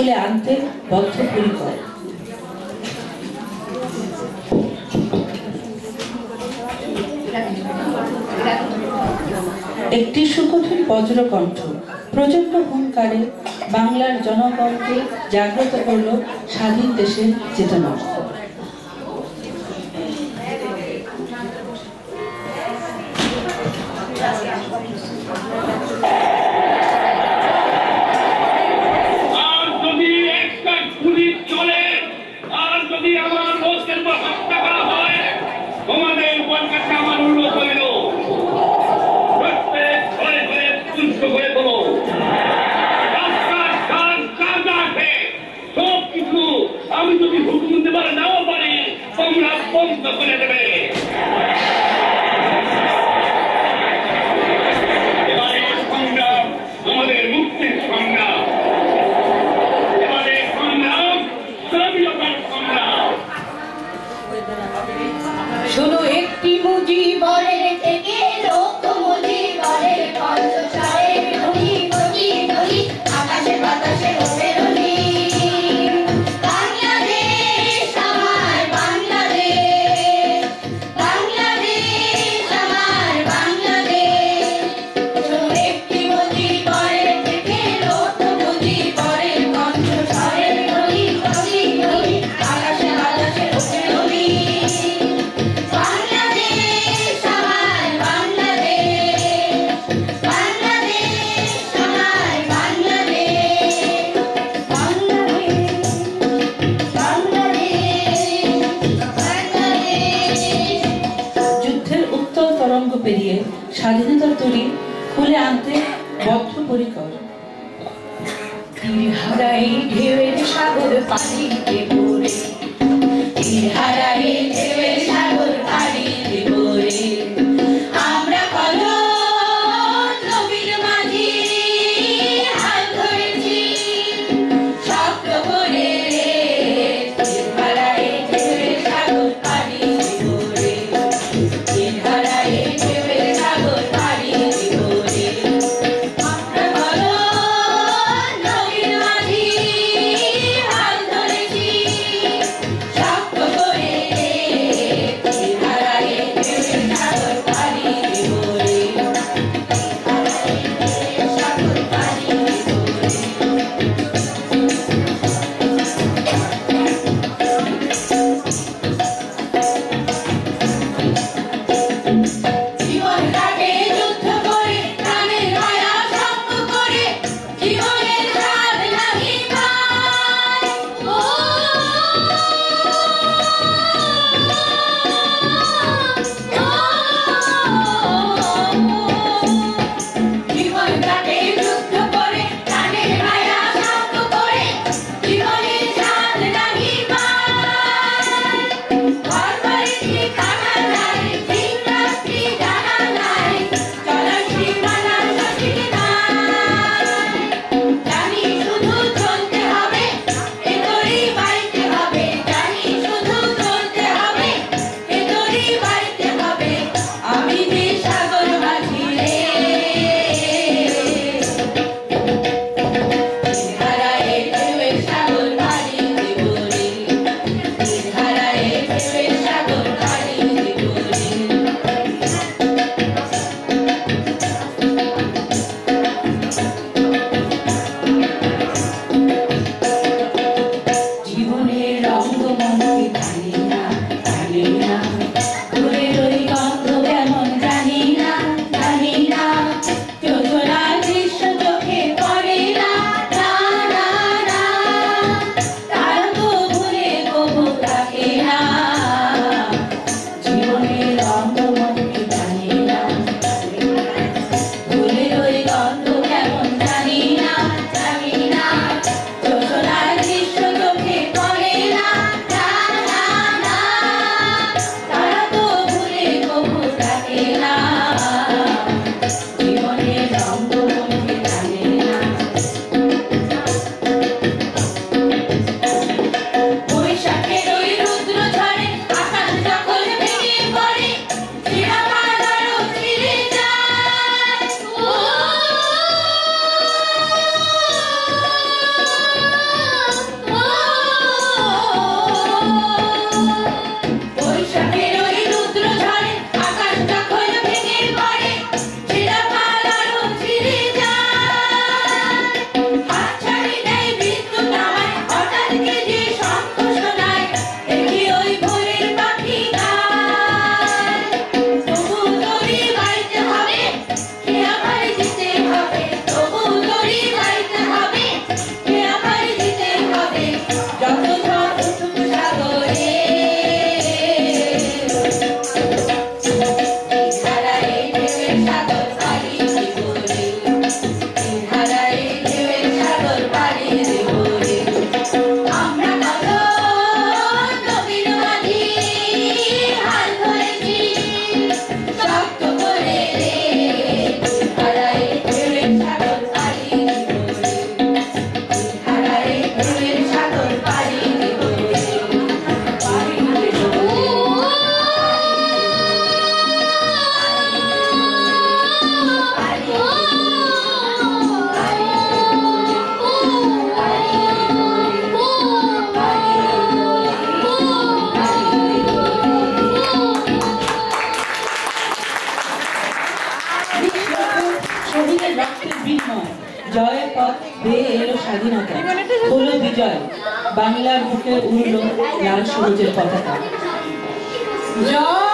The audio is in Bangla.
কোলে আনতে বদ্ধপরিকর। একটি সুকঠিন বজ্রকণ্ঠ প্রচন্ড হুঙ্কারে বাংলার জনগণকে জাগ্রত করল স্বাধীন দেশের চেতনা। আমি যদি হুকুম দিতে পারে নাও পারি তোমরা বন্ধ করে দেবে। এবারে সংগ্রাম আমাদের মুক্তির সংগ্রাম, এবারে সংগ্রাম স্বাধীনতার সংগ্রাম। শুধু একটি মুজিবরের থেকে লক্ষ মুজিবরের কণ্ঠস্বরে ধ্বনি ধ্বনি ধ্বনি আকাশে বাতাসে ওঠে ধ্বনি। পেরিয়ে স্বাধীনতার তরী খুলে আনতে বদ্ধপরিকর। হারাই ঢেউয়ের সাগর পানিতে ভরে, হারাই ঢেউয়ের সাগর পানিতে ভরে আমরা কলো নবীর মাঝি হাল ধরেছি শক্ত করে রে। হারাই ঢেউয়ের সাগর পানিতে ভরে, হারাই ঢেউয়ের সাগর পানিতে ভরে আমরা কলো নবীর মাঝি হাল ধরেছি শক্ত করে রে। হারাই ঢেউয়ের সাগর পানিতে ভরে, হারাই ঢেউয়ের সাগর পানিতে ভরে। জীবন কাটে যুদ্ধ করে প্রাণের মায়া সঙ্গ করে জীবনের স্বাদ লাগি পায়। ও জীবন কাটে যুদ্ধ করে প্রাণের মায়া সঙ্গ করে জীবনের স্বাদ লাগি পায়। ঘর বাড়িতে কাটা নাই, দিন রাত্রি জানা নাই, চলার সীমানা সঠিক নাই। জানি শুধু চলতে হবে, ভেতরই বাড়িতে হবে, জানি শুধু চলতে হবে, ভেতরই বাড়িতে হবে। আমি যে সাগর মাঝি রে, হারায়ে ঢেউয়ের সাগর পানিতে ভরে, হারায়ে ঢেউয়ের সাগর পানিতে ভরে। জীবনের রঙ্গমঞ্চে টানি না টানি না, ফুলের ওই গন্ধ কেমন জানি না জানি না, যোজনার দৃশ্য চোখে পড়ে না না না না, তারা তো ভুলে কবু থাকে না। জীবনের রঙ্গমঞ্চে টানি না, ফুলের ওই গন্ধ কেমন জানি না জানি না, যোজনার দৃশ্য চোখে পড়ে না না না বেয়ে এলো স্বাধীনতা, হলো বিজয়, বাংলার বুকে উড়লো লাল সবুজের পতাকা। জয়